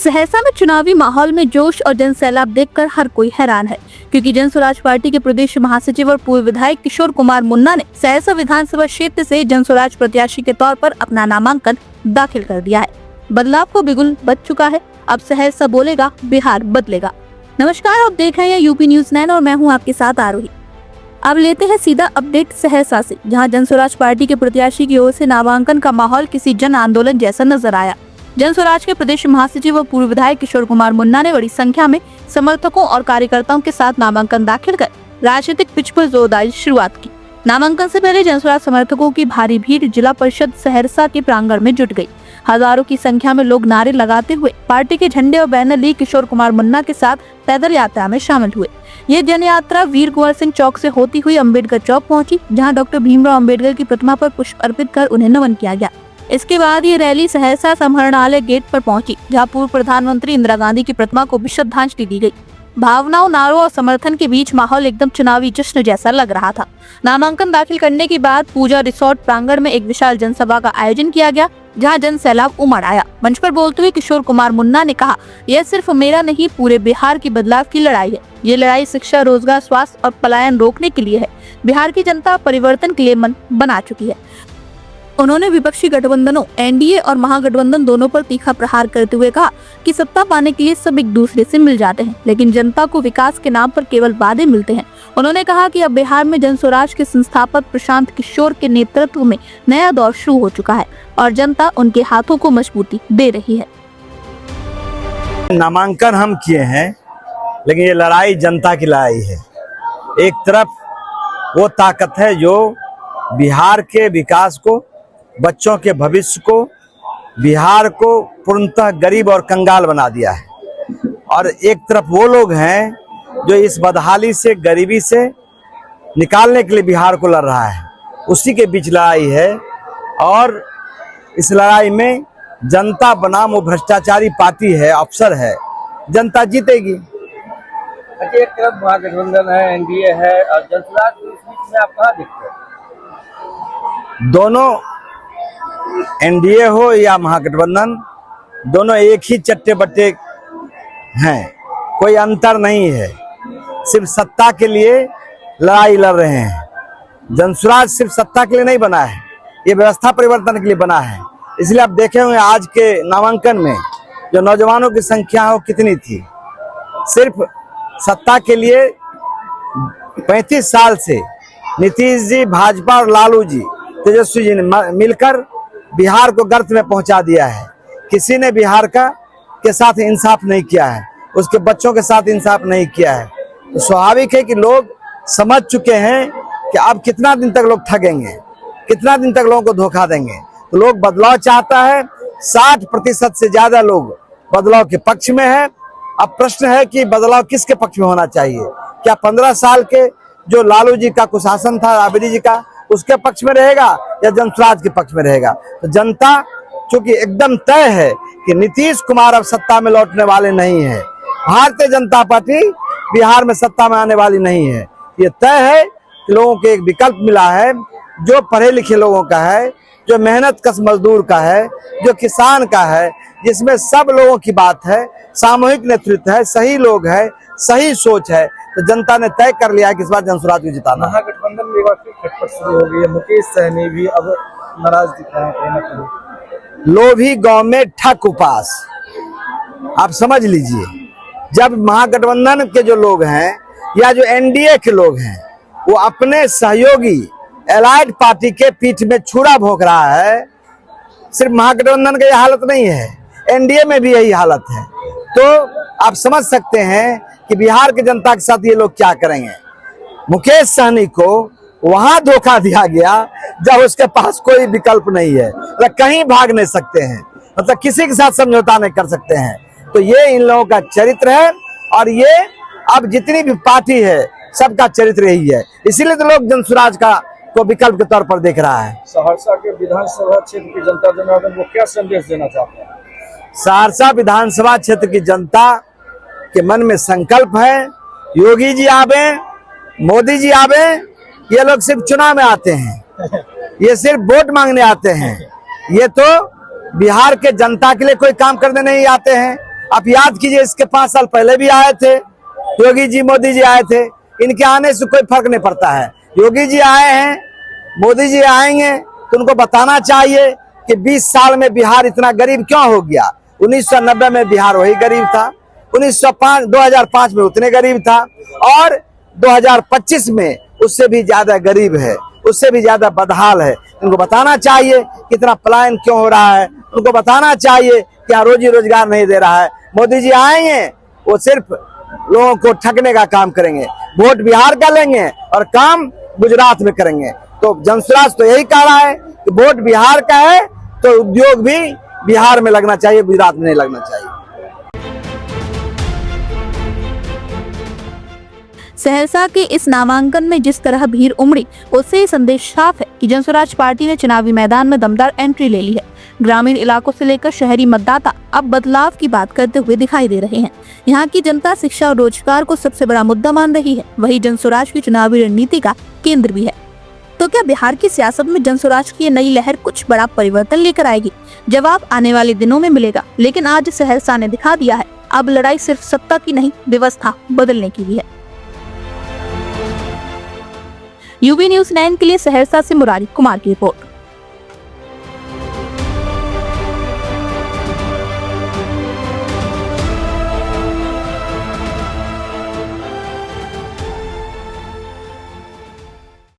सहरसा में चुनावी माहौल में जोश और जनसैलाब देखकर हर कोई हैरान है, क्योंकि जन स्वराज पार्टी के प्रदेश महासचिव और पूर्व विधायक किशोर कुमार मुन्ना ने सहरसा विधानसभा क्षेत्र से जन स्वराज प्रत्याशी के तौर पर अपना नामांकन दाखिल कर दिया है। बदलाव को बिगुल बज चुका है। अब सहरसा बोलेगा, बिहार बदलेगा। नमस्कार, आप देख रहे हैं यूपी न्यूज़ 9 और मैं हूँ आपके साथ आरोही। अब लेते हैं सीधा अपडेट सहरसा से, जहां जन स्वराज पार्टी के प्रत्याशी की ओर से नामांकन का माहौल किसी जन आंदोलन जैसा नजर आया। जन स्वराज के प्रदेश महासचिव और पूर्व विधायक किशोर कुमार मुन्ना ने बड़ी संख्या में समर्थकों और कार्यकर्ताओं के साथ नामांकन दाखिल कर राजनीतिक पिच पर जोरदार शुरुआत की। नामांकन से पहले जन स्वराज समर्थकों की भारी भीड़ जिला परिषद सहरसा के प्रांगण में जुट गई। हजारों की संख्या में लोग नारे लगाते हुए पार्टी के झंडे और बैनर लिए किशोर कुमार मुन्ना के साथ पैदल यात्रा में शामिल हुए। ये जन यात्रा वीर कुंवर सिंह चौक से होती हुई अम्बेडकर चौक पहुंची, जहां डॉक्टर भीमराव अम्बेडकर की प्रतिमा पर पुष्प अर्पित कर उन्हें नमन किया गया। इसके बाद ये रैली सहरसा समाहरणालय गेट पर पहुंची, जहां पूर्व प्रधानमंत्री इंदिरा गांधी की प्रतिमा को भी श्रद्धांजलि दी गई। भावनाओं, नारों और समर्थन के बीच माहौल एकदम चुनावी जश्न जैसा लग रहा था। नामांकन दाखिल करने के बाद पूजा रिसोर्ट प्रांगण में एक विशाल जनसभा का आयोजन किया गया, जहां जन सैलाब उमड़ आया। मंच पर बोलते हुए किशोर कुमार मुन्ना ने कहा, यह सिर्फ मेरा नहीं, पूरे बिहार की बदलाव की लड़ाई है। ये लड़ाई शिक्षा, रोजगार, स्वास्थ्य और पलायन रोकने के लिए है। बिहार की जनता परिवर्तन के लिए मन बना चुकी है। उन्होंने विपक्षी गठबंधनों एनडीए और महागठबंधन दोनों पर तीखा प्रहार करते हुए कहा कि सत्ता पाने के लिए सब एक दूसरे से मिल जाते हैं, लेकिन जनता को विकास के नाम पर केवल वादे मिलते हैं। उन्होंने कहा कि अब बिहार में जन स्वराज के संस्थापक प्रशांत किशोर के नेतृत्व में नया दौर शुरू हो चुका है और जनता उनके हाथों को मजबूती दे रही है। नामांकन हम किए हैं, लेकिन ये लड़ाई जनता की लड़ाई है। एक तरफ वो ताकत है जो बिहार के विकास को, बच्चों के भविष्य को, बिहार को पूर्णतः गरीब और कंगाल बना दिया है, और एक तरफ वो लोग हैं जो इस बदहाली से, गरीबी से निकालने के लिए बिहार को लड़ रहा है। उसी के बीच लड़ाई है, और इस लड़ाई में जनता बनाम वो भ्रष्टाचारी पार्टी है, अफसर है, जनता जीतेगी। एक तरफ महागठबंधन है, एनडीए है, और जन स्वराज के बीच में आप कहाँ दिखते हैं? दोनों एनडीए हो या महागठबंधन, दोनों एक ही चट्टे बट्टे हैं, कोई अंतर नहीं है। सिर्फ सत्ता के लिए लड़ाई लड़ रहे हैं। जन स्वराज सिर्फ सत्ता के लिए नहीं बना है, ये व्यवस्था परिवर्तन के लिए बना है। इसलिए आप देखे होंगे आज के नामांकन में जो नौजवानों की संख्या हो कितनी थी। सिर्फ सत्ता के लिए 35 साल से नीतीश जी, भाजपा और लालू जी, तेजस्वी जी ने मिलकर बिहार को गर्त में पहुंचा दिया है। किसी ने बिहार के साथ इंसाफ नहीं किया है, उसके बच्चों के साथ इंसाफ नहीं किया है। तो स्वाभाविक है कि लोग समझ चुके हैं कि अब कितना दिन तक लोग ठगेंगे, कितना दिन तक लोगों को धोखा देंगे। तो लोग बदलाव चाहता है। 60% से ज्यादा लोग बदलाव के पक्ष में है। अब प्रश्न है कि बदलाव किसके पक्ष में होना चाहिए? क्या 15 साल के जो लालू जी का कुशासन था, राबड़ी जी का, उसके पक्ष में रहेगा या जन स्वराज के पक्ष में रहेगा? तो जनता चूंकि एकदम तय है कि नीतीश कुमार अब सत्ता में लौटने वाले नहीं है, भारतीय जनता पार्टी बिहार में सत्ता में आने वाली नहीं है, ये तय है कि लोगों को एक विकल्प मिला है, जो पढ़े लिखे लोगों का है, जो मेहनत कश मजदूर का है, जो किसान का है, जिसमें सब लोगों की बात है, सामूहिक नेतृत्व है, सही लोग है, सही सोच है। तो जनता ने तय कर लिया है कि इस बार जन स्वराज को जिताना। महागठबंधन में एक बार फिर खटपट शुरू हो गई है। मुकेश सहनी भी अब नाराज दिख रहे हैं। लोभी गांव में ठक उपास, आप समझ लीजिए। जब महागठबंधन के जो लोग हैं या जो एनडीए के लोग हैं, वो अपने सहयोगी एलाइड पार्टी के पीठ में छुरा भोंक रहा है। सिर्फ महागठबंधन का यह हालत नहीं है, एनडीए में भी यही हालत है। तो आप समझ सकते हैं कि बिहार की जनता के साथ ये लोग क्या करेंगे। मुकेश सहनी को वहां धोखा दिया गया जब उसके पास कोई विकल्प नहीं है, मतलब कहीं भाग नहीं सकते हैं, मतलब किसी के साथ समझौता नहीं कर सकते हैं। तो ये इन लोगों का चरित्र है, और ये अब जितनी भी पार्टी है सबका चरित्र यही है। इसीलिए तो लोग जन स्वराज को विकल्प के तौर पर देख रहा है। सहरसा के विधानसभा क्षेत्र की जनता जनार्दन को क्या संदेश देना चाहते हैं? सहरसा विधानसभा क्षेत्र की जनता के मन में संकल्प है, योगी जी आवे, मोदी जी आवे, ये लोग सिर्फ चुनाव में आते हैं, ये सिर्फ वोट मांगने आते हैं। ये तो बिहार के जनता के लिए कोई काम करने नहीं आते हैं। आप याद कीजिए, इसके 5 साल पहले भी आए थे योगी जी, मोदी जी आए थे। इनके आने से कोई फर्क नहीं पड़ता है। योगी जी आए हैं, मोदी जी आएंगे तो उनको बताना चाहिए कि 20 साल में बिहार इतना गरीब क्यों हो गया। 1990 में बिहार वही गरीब था, 2005 में उतने गरीब था, और 2025 में उससे भी ज्यादा गरीब है, उससे भी ज्यादा बदहाल है। उनको बताना चाहिए कि इतना पलायन क्यों हो रहा है। उनको बताना चाहिए कि यहाँ रोजी रोजगार नहीं दे रहा है। मोदी जी आएंगे, वो सिर्फ लोगों को ठगने का काम करेंगे। वोट बिहार का लेंगे और काम गुजरात में करेंगे। तो जनसुराज तो यही कह रहा है कि वोट बिहार का है तो उद्योग भी बिहार में लगना चाहिए, गुजरात में नहीं लगना चाहिए। सहरसा के इस नामांकन में जिस तरह भीड़ उमड़ी, उससे ये संदेश साफ है कि जनसुराज पार्टी ने चुनावी मैदान में दमदार एंट्री ले ली है। ग्रामीण इलाकों से लेकर शहरी मतदाता अब बदलाव की बात करते हुए दिखाई दे रहे हैं। यहाँ की जनता शिक्षा और रोजगार को सबसे बड़ा मुद्दा मान रही है, वही जनसुराज की चुनावी रणनीति का केंद्र भी है। तो क्या बिहार की सियासत में जनसुराज की ये नई लहर कुछ बड़ा परिवर्तन लेकर आएगी? जवाब आने वाले दिनों में मिलेगा। लेकिन आज सहरसा ने दिखा दिया है, अब लड़ाई सिर्फ सत्ता की नहीं, व्यवस्था बदलने की भी है। यूबी न्यूज़ 9 के लिए सहरसा से मुरारी कुमार की रिपोर्ट।